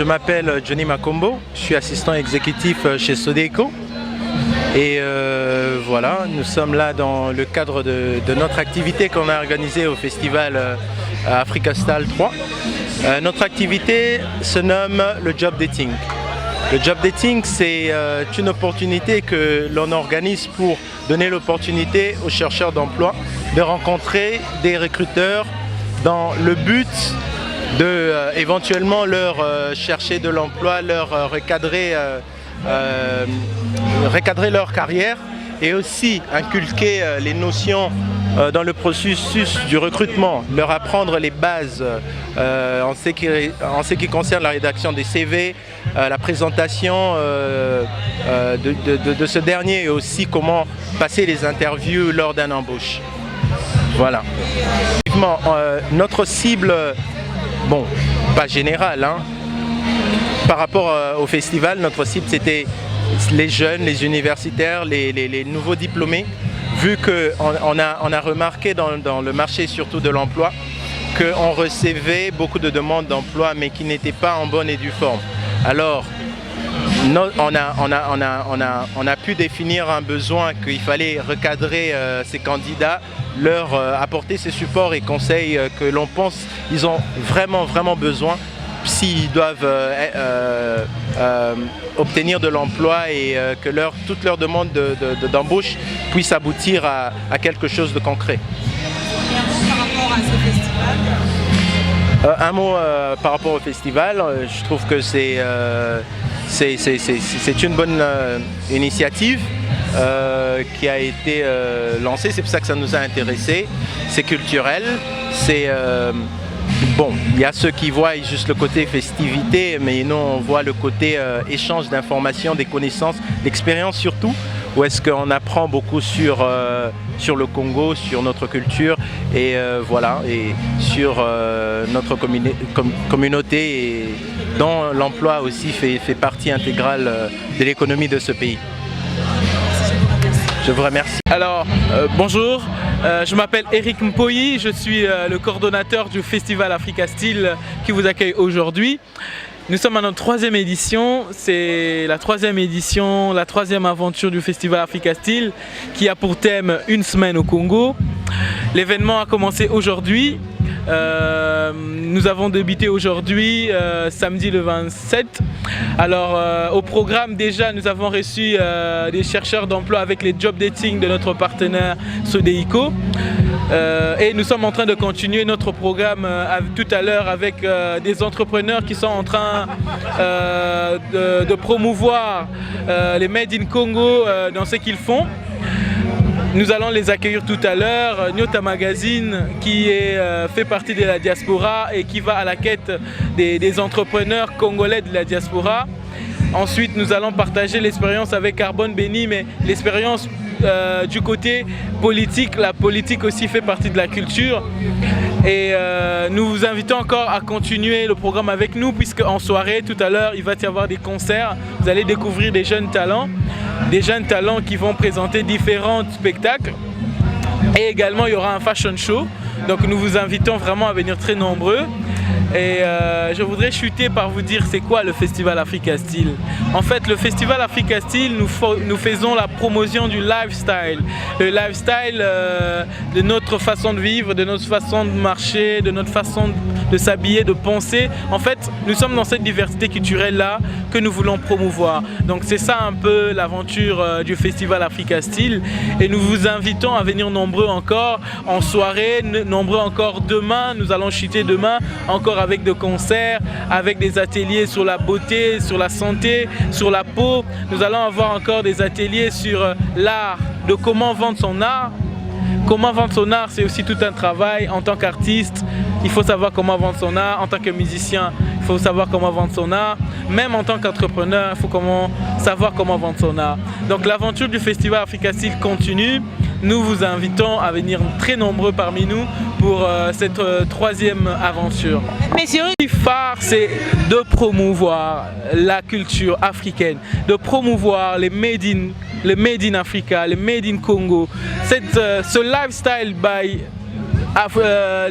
je m'appelle Johnny Makombo, je suis assistant exécutif chez Sodeco. Et voilà, nous sommes là dans le cadre de notre activité qu'on a organisée au festival Africastal 3. Notre activité se nomme le Job Dating. Le Job Dating, c'est une opportunité que l'on organise pour donner l'opportunité aux chercheurs d'emploi de rencontrer des recruteurs dans le but de éventuellement leur chercher de l'emploi, leur recadrer leur carrière et aussi inculquer les notions dans le processus du recrutement, leur apprendre les bases en ce qui concerne la rédaction des CV, la présentation de ce dernier et aussi comment passer les interviews lors d'une embauche. Voilà. Notre cible, bon, pas générale, hein. Par rapport au festival, notre cible c'était les jeunes, les universitaires, les nouveaux diplômés, vu qu'on a remarqué dans le marché surtout de l'emploi qu'on recevait beaucoup de demandes d'emploi mais qui n'étaient pas en bonne et due forme. Alors, on a pu définir un besoin qu'il fallait recadrer ces candidats, leur apporter ces supports et conseils que l'on pense qu'ils ont vraiment besoin s'ils doivent obtenir de l'emploi et que toutes leurs demandes d'embauche puissent aboutir à quelque chose de concret. Et un mot par rapport à ce festival Un mot par rapport au festival, je trouve que c'est une bonne initiative qui a été lancée, c'est pour ça que ça nous a intéressés. C'est culturel, c'est... Bon, il y a ceux qui voient juste le côté festivité, mais nous on voit le côté échange d'informations, des connaissances, d'expériences surtout, où est-ce qu'on apprend beaucoup sur le Congo, sur notre culture et voilà, et sur notre communauté et dont l'emploi aussi fait partie intégrale de l'économie de ce pays. Je vous remercie. Alors, bonjour, je m'appelle Eric Mpoyi, je suis le coordonnateur du Festival Africastil qui vous accueille aujourd'hui. Nous sommes à notre troisième édition, c'est la troisième édition, la troisième aventure du Festival Africastil qui a pour thème une semaine au Congo. L'événement a commencé aujourd'hui. Nous avons débuté aujourd'hui, samedi le 27. Alors au programme déjà nous avons reçu des chercheurs d'emploi avec les job dating de notre partenaire Sodeco. Et nous sommes en train de continuer notre programme tout à l'heure avec des entrepreneurs qui sont en train de promouvoir les Made in Congo dans ce qu'ils font. Nous allons les accueillir tout à l'heure. Nyota Magazine qui fait partie de la diaspora et qui va à la quête des entrepreneurs congolais de la diaspora. Ensuite, nous allons partager l'expérience avec Carbone Béni, mais l'expérience du côté politique. La politique aussi fait partie de la culture. Et nous vous invitons encore à continuer le programme avec nous puisque en soirée, tout à l'heure, il va y avoir des concerts. Vous allez découvrir des jeunes talents qui vont présenter différents spectacles. Et également, il y aura un fashion show. Donc nous vous invitons vraiment à venir très nombreux. Et je voudrais chuter par vous dire c'est quoi le Festival Africastil. En fait, le Festival Africastil, nous faisons la promotion du lifestyle. Le lifestyle de notre façon de vivre, de notre façon de marcher, de notre façon de s'habiller, de penser. En fait, nous sommes dans cette diversité culturelle-là que nous voulons promouvoir. Donc c'est ça un peu l'aventure du Festival Africastil. Et nous vous invitons à venir nombreux encore en soirée, nombreux encore demain. Nous allons chuter demain encore avec des concerts, avec des ateliers sur la beauté, sur la santé, sur la peau. Nous allons avoir encore des ateliers sur l'art, de comment vendre son art. Comment vendre son art, c'est aussi tout un travail. En tant qu'artiste, il faut savoir comment vendre son art. En tant que musicien, il faut savoir comment vendre son art. Même en tant qu'entrepreneur, il faut savoir comment vendre son art. Donc l'aventure du Festival Africastil continue. Nous vous invitons à venir très nombreux parmi nous pour cette troisième aventure. Messieurs, Le phare, c'est de promouvoir la culture africaine, de promouvoir les Made in Africa, les Made in Congo. Ce lifestyle by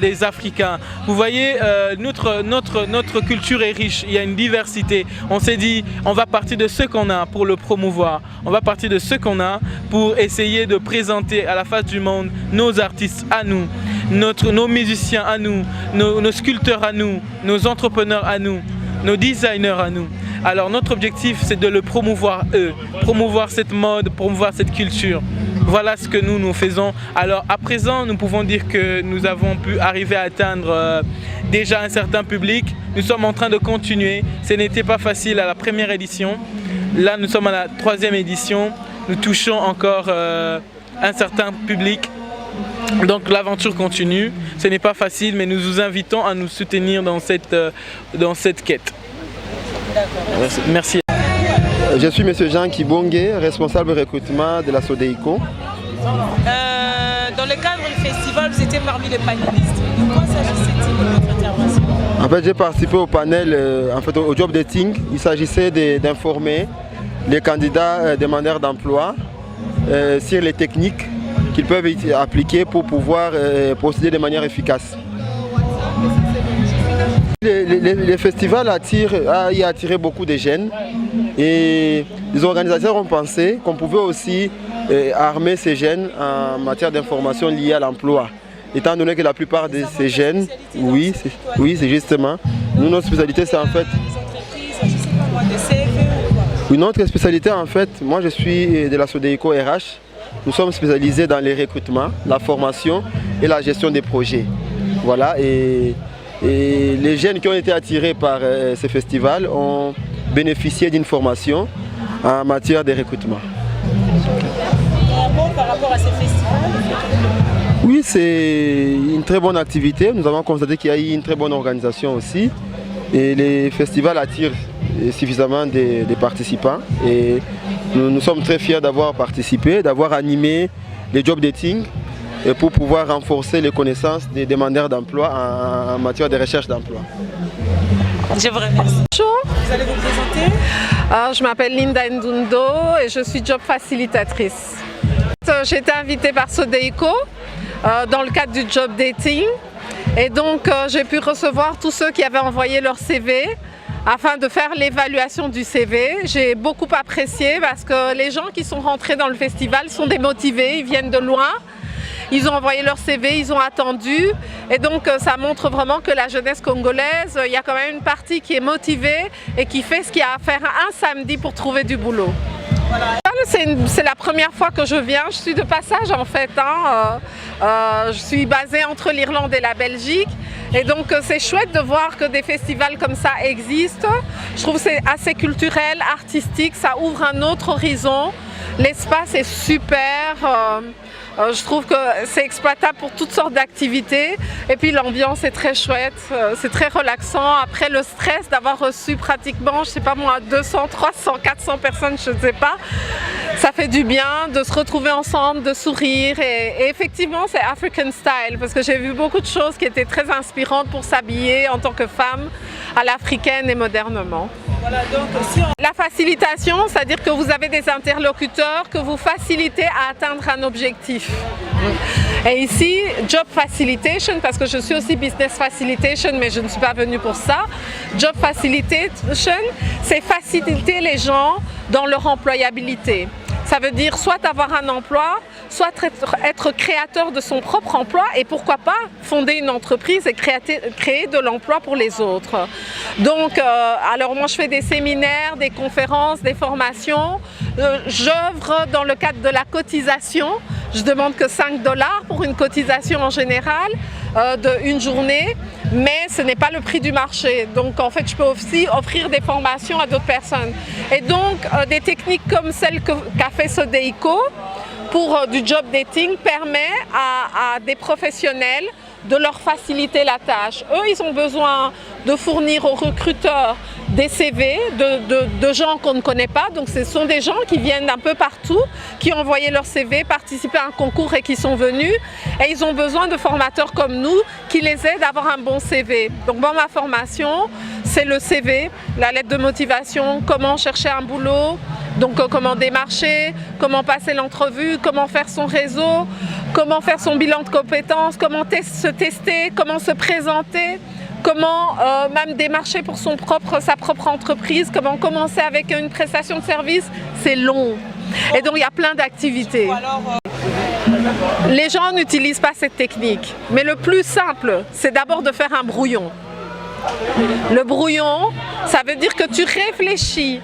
des Africains. Vous voyez, notre culture est riche, il y a une diversité. On s'est dit, on va partir de ce qu'on a pour le promouvoir. On va partir de ce qu'on a pour essayer de présenter à la face du monde nos artistes à nous, nos musiciens à nous, nos sculpteurs à nous, nos entrepreneurs à nous, nos designers à nous. Alors notre objectif, c'est de le promouvoir eux, promouvoir cette mode, promouvoir cette culture. Voilà ce que nous faisons. Alors à présent, nous pouvons dire que nous avons pu arriver à atteindre déjà un certain public. Nous sommes en train de continuer. Ce n'était pas facile à la première édition. Là, nous sommes à la 3e édition. Nous touchons encore un certain public. Donc l'aventure continue. Ce n'est pas facile, mais nous vous invitons à nous soutenir dans cette quête. Merci. Je suis M. Jean Kibongue, responsable recrutement de la SODEICO. Dans le cadre du festival, vous étiez parmi les panélistes. De quoi s'agissait-il de votre intervention? En fait, j'ai participé au panel, au job dating. Il s'agissait d'informer les candidats demandeurs d'emploi sur les techniques qu'ils peuvent appliquer pour pouvoir procéder de manière efficace. Le festival a attiré beaucoup de jeunes et les organisateurs ont pensé qu'on pouvait aussi armer ces jeunes en matière d'information liée à l'emploi. Étant donné que la plupart de ces jeunes, oui, c'est justement, notre spécialité c'est en fait... Notre spécialité en fait, moi je suis de la SODEICO RH, nous sommes spécialisés dans les recrutements, la formation et la gestion des projets. Voilà, et les jeunes qui ont été attirés par ce festival ont bénéficié d'une formation en matière de recrutement. Par rapport à ces festivals? Oui, c'est une très bonne activité. Nous avons constaté qu'il y a eu une très bonne organisation aussi. Et les festivals attirent suffisamment de participants. Et nous sommes très fiers d'avoir participé, d'avoir animé les job dating pour pouvoir renforcer les connaissances des demandeurs d'emploi en matière de recherche d'emploi. Je vous remercie. Bonjour. Vous allez vous présenter? Je m'appelle Linda Ndundo et je suis job facilitatrice. J'ai été invitée par SODEICO dans le cadre du job dating et donc j'ai pu recevoir tous ceux qui avaient envoyé leur CV afin de faire l'évaluation du CV. J'ai beaucoup apprécié parce que les gens qui sont rentrés dans le festival sont des motivés, ils viennent de loin. Ils ont envoyé leur CV, ils ont attendu et donc ça montre vraiment que la jeunesse congolaise, il y a quand même une partie qui est motivée et qui fait ce qu'il y a à faire un samedi pour trouver du boulot. Voilà. C'est la première fois que je viens, je suis de passage en fait. Je suis basée entre l'Irlande et la Belgique et donc c'est chouette de voir que des festivals comme ça existent. Je trouve que c'est assez culturel, artistique, ça ouvre un autre horizon. L'espace est super. Je trouve que c'est exploitable pour toutes sortes d'activités et puis l'ambiance est très chouette, c'est très relaxant. Après le stress d'avoir reçu pratiquement, je sais pas moi, 200, 300, 400 personnes, je ne sais pas, ça fait du bien de se retrouver ensemble, de sourire et effectivement c'est African style parce que j'ai vu beaucoup de choses qui étaient très inspirantes pour s'habiller en tant que femme à l'africaine et modernement. Voilà, donc, La facilitation, c'est-à-dire que vous avez des interlocuteurs que vous facilitez à atteindre un objectif. Et ici, Job Facilitation, parce que je suis aussi Business Facilitation, mais je ne suis pas venue pour ça. Job Facilitation, c'est faciliter les gens dans leur employabilité. Ça veut dire soit avoir un emploi, soit être créateur de son propre emploi et pourquoi pas fonder une entreprise et créer de l'emploi pour les autres. Donc, alors moi je fais des séminaires, des conférences, des formations. J'œuvre dans le cadre de la cotisation. Je demande que 5 $ pour une cotisation en général d'une journée, mais ce n'est pas le prix du marché. Donc en fait, je peux aussi offrir des formations à d'autres personnes. Et donc, des techniques comme celle qu'a fait SODEICO pour du job dating permet à des professionnels de leur faciliter la tâche. Eux, ils ont besoin de fournir aux recruteurs des CV de gens qu'on ne connaît pas. Donc ce sont des gens qui viennent d'un peu partout, qui ont envoyé leur CV, participé à un concours et qui sont venus. Et ils ont besoin de formateurs comme nous qui les aident à avoir un bon CV. Donc moi, ma formation, c'est le CV, la lettre de motivation, comment chercher un boulot, donc comment démarcher, comment passer l'entrevue, comment faire son réseau, comment faire son bilan de compétences, comment se tester, comment se présenter, comment même démarcher pour sa propre entreprise, comment commencer avec une prestation de service. C'est long. Et donc il y a plein d'activités. Les gens n'utilisent pas cette technique, mais le plus simple, c'est d'abord de faire un brouillon. Le brouillon, ça veut dire que tu réfléchis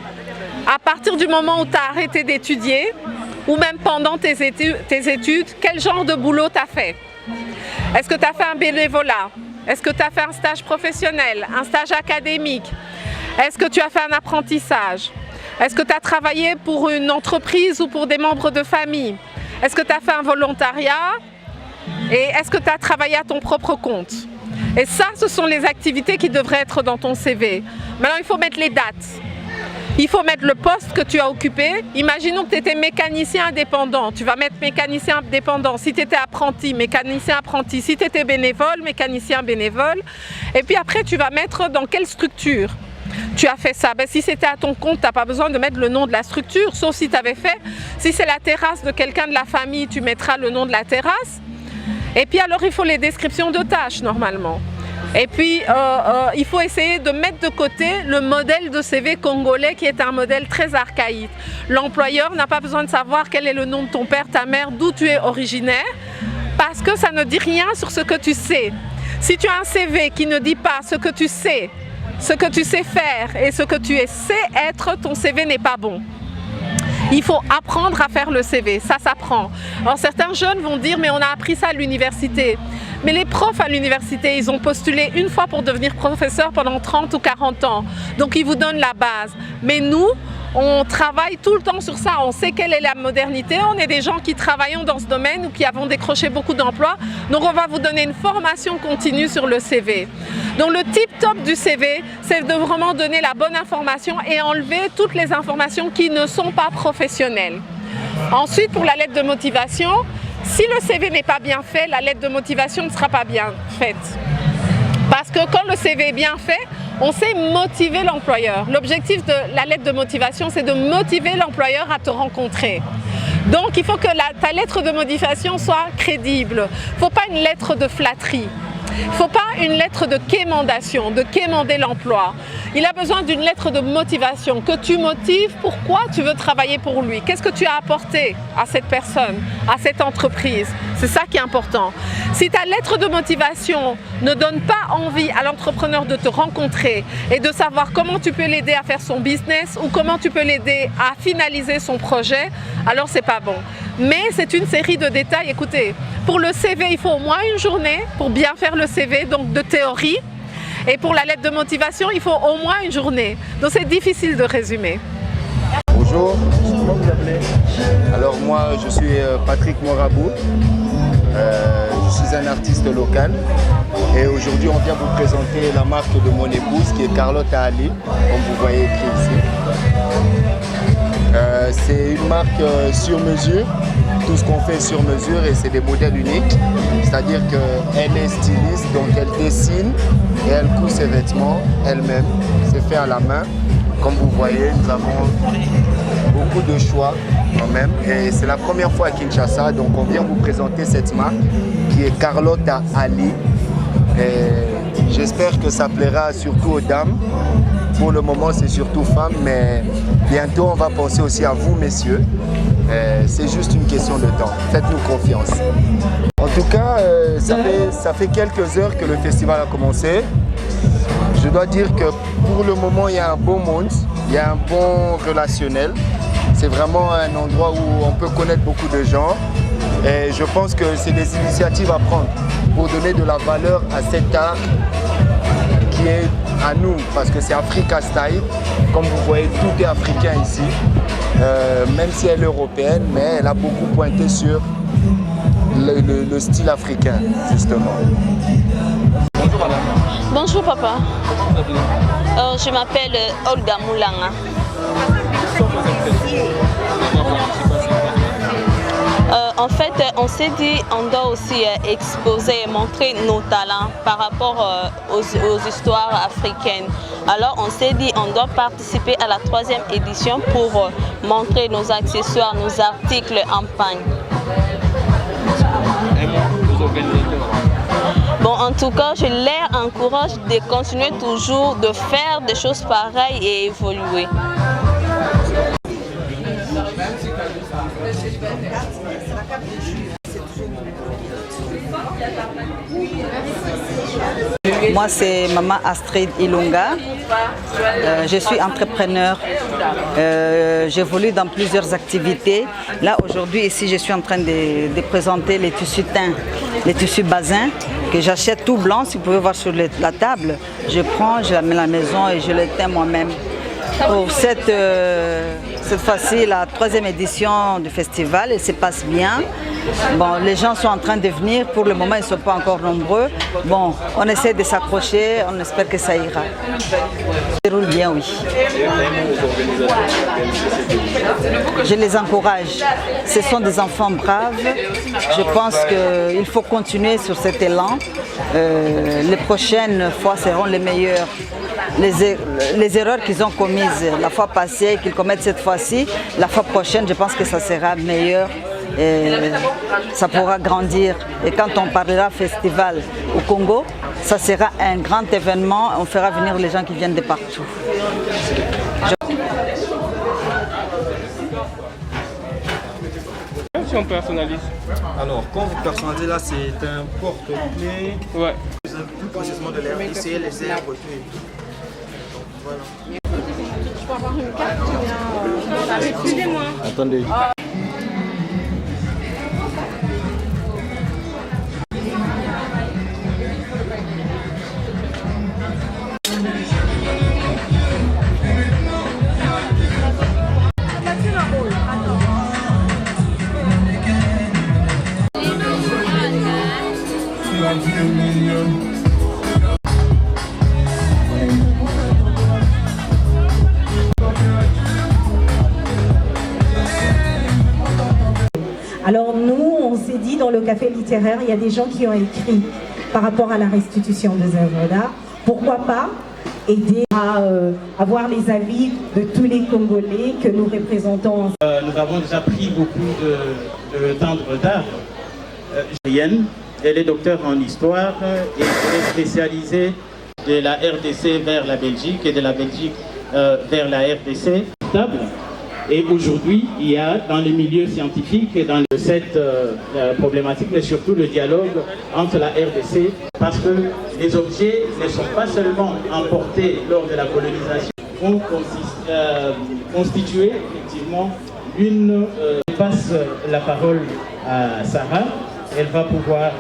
à partir du moment où tu as arrêté d'étudier, ou même pendant tes études, quel genre de boulot tu as fait. Est-ce que tu as fait un bénévolat? Est-ce que tu as fait un stage professionnel, un stage académique? Est-ce que tu as fait un apprentissage? Est-ce que tu as travaillé pour une entreprise ou pour des membres de famille? Est-ce que tu as fait un volontariat? Et est-ce que tu as travaillé à ton propre compte? Et ça, ce sont les activités qui devraient être dans ton CV. Maintenant, il faut mettre les dates. Il faut mettre le poste que tu as occupé. Imaginons que tu étais mécanicien indépendant. Tu vas mettre mécanicien indépendant. Si tu étais apprenti, mécanicien apprenti. Si tu étais bénévole, mécanicien bénévole. Et puis après, tu vas mettre dans quelle structure tu as fait ça. Ben, si c'était à ton compte, tu n'as pas besoin de mettre le nom de la structure, sauf si tu avais fait. Si c'est la terrasse de quelqu'un de la famille, tu mettras le nom de la terrasse. Et puis alors, il faut les descriptions de tâches normalement. Et puis, il faut essayer de mettre de côté le modèle de CV congolais qui est un modèle très archaïque. L'employeur n'a pas besoin de savoir quel est le nom de ton père, ta mère, d'où tu es originaire, parce que ça ne dit rien sur ce que tu sais. Si tu as un CV qui ne dit pas ce que tu sais faire et ce que tu sais être, ton CV n'est pas bon. Il faut apprendre à faire le CV, ça s'apprend. Alors certains jeunes vont dire mais on a appris ça à l'université. Mais les profs à l'université, ils ont postulé une fois pour devenir professeur pendant 30 ou 40 ans. Donc ils vous donnent la base. Mais nous, on travaille tout le temps sur ça, on sait quelle est la modernité, on est des gens qui travaillons dans ce domaine ou qui avons décroché beaucoup d'emplois, donc on va vous donner une formation continue sur le CV. Donc le tip top du CV, c'est de vraiment donner la bonne information et enlever toutes les informations qui ne sont pas professionnelles. Ensuite, pour la lettre de motivation, si le CV n'est pas bien fait, la lettre de motivation ne sera pas bien faite. Parce que quand le CV est bien fait, on sait motiver l'employeur. L'objectif de la lettre de motivation, c'est de motiver l'employeur à te rencontrer. Donc il faut que ta lettre de motivation soit crédible. Il ne faut pas une lettre de flatterie. Il ne faut pas une lettre de quémandation, de quémander l'emploi. Il a besoin d'une lettre de motivation, que tu motives pourquoi tu veux travailler pour lui. Qu'est-ce que tu as apporté à cette personne, à cette entreprise? C'est ça qui est important. Si ta lettre de motivation ne donne pas envie à l'entrepreneur de te rencontrer et de savoir comment tu peux l'aider à faire son business ou comment tu peux l'aider à finaliser son projet, alors c'est pas bon. Mais c'est une série de détails. Écoutez, pour le CV, il faut au moins une journée pour bien faire le CV, donc de théorie. Et pour la lettre de motivation, il faut au moins une journée. Donc c'est difficile de résumer. Bonjour, comment vous appelez? Alors moi, je suis Patrick Morabou. Je suis un artiste local. Et aujourd'hui, on vient vous présenter la marque de mon épouse qui est Carlotta Ali, comme vous voyez écrit ici. C'est une marque sur mesure, tout ce qu'on fait sur mesure et c'est des modèles uniques. C'est-à-dire qu'elle est styliste, donc elle dessine et elle coud ses vêtements elle-même. C'est fait à la main. Comme vous voyez, nous avons beaucoup de choix quand même. Et c'est la première fois à Kinshasa, donc on vient vous présenter cette marque qui est Carlotta Ali. Et j'espère que ça plaira surtout aux dames. Pour le moment, c'est surtout femmes, mais bientôt, on va penser aussi à vous, messieurs. C'est juste une question de temps. Faites-nous confiance. En tout cas, ça fait quelques heures que le festival a commencé. Je dois dire que pour le moment, il y a un bon monde, il y a un bon relationnel. C'est vraiment un endroit où on peut connaître beaucoup de gens. Et je pense que c'est des initiatives à prendre pour donner de la valeur à cet art qui est à nous, parce que c'est Africa Style. Comme vous voyez, tout est africain ici, même si elle est européenne, mais elle a beaucoup pointé sur le style africain, justement. Bonjour madame. Bonjour papa. Je m'appelle Olga Moulanga. En fait, on s'est dit on doit aussi exposer et montrer nos talents par rapport aux histoires africaines. Alors on s'est dit on doit participer à la 3e édition pour montrer nos accessoires, nos articles en pagne. un mot aux organisateurs? Bon, en tout cas, je les encourage de continuer toujours de faire des choses pareilles et évoluer. Moi, c'est Maman Astrid Ilunga. Je suis entrepreneur. J'évolue dans plusieurs activités. Là, aujourd'hui, ici, je suis en train de présenter les tissus teints, les tissus basins que j'achète tout blanc. Si vous pouvez voir sur la table, je prends, je la mets à la maison et je les teins moi-même. Pour cette fois-ci, la 3e édition du festival, elle se passe bien. Bon, les gens sont en train de venir. Pour le moment, ils ne sont pas encore nombreux. Bon, on essaie de s'accrocher. On espère que ça ira. Ça déroule bien, oui. Je les encourage. Ce sont des enfants braves. Je pense qu'il faut continuer sur cet élan. Les prochaines fois seront les meilleures. Les erreurs qu'ils ont commises la fois passée, qu'ils commettent cette fois-ci, la fois prochaine, je pense que ça sera meilleur. Et ça pourra grandir. Et quand on parlera festival au Congo, ça sera un grand événement. On fera venir les gens qui viennent de partout. Si on personnalise. Alors, quand vous personnalisez là, c'est un porte-clés. Ouais. Plus précisément de l'RDC, les herbes, tout et tout. Donc, voilà. Je peux avoir une carte ou bien... Excusez-moi. Attendez. Alors nous, on s'est dit dans le café littéraire, il y a des gens qui ont écrit par rapport à la restitution des œuvres d'art. Pourquoi pas aider à avoir les avis de tous les Congolais que nous représentons. Nous avons déjà pris beaucoup de timbre d'art. Elle est docteure en histoire et elle est spécialisée de la RDC vers la Belgique et de la Belgique vers la RDC. Et aujourd'hui, il y a dans les milieux scientifiques et dans cette problématique, mais surtout le dialogue entre la RDC, parce que les objets ne sont pas seulement emportés lors de la colonisation, ont constitué effectivement une... Je passe la parole à Sarah, elle va pouvoir...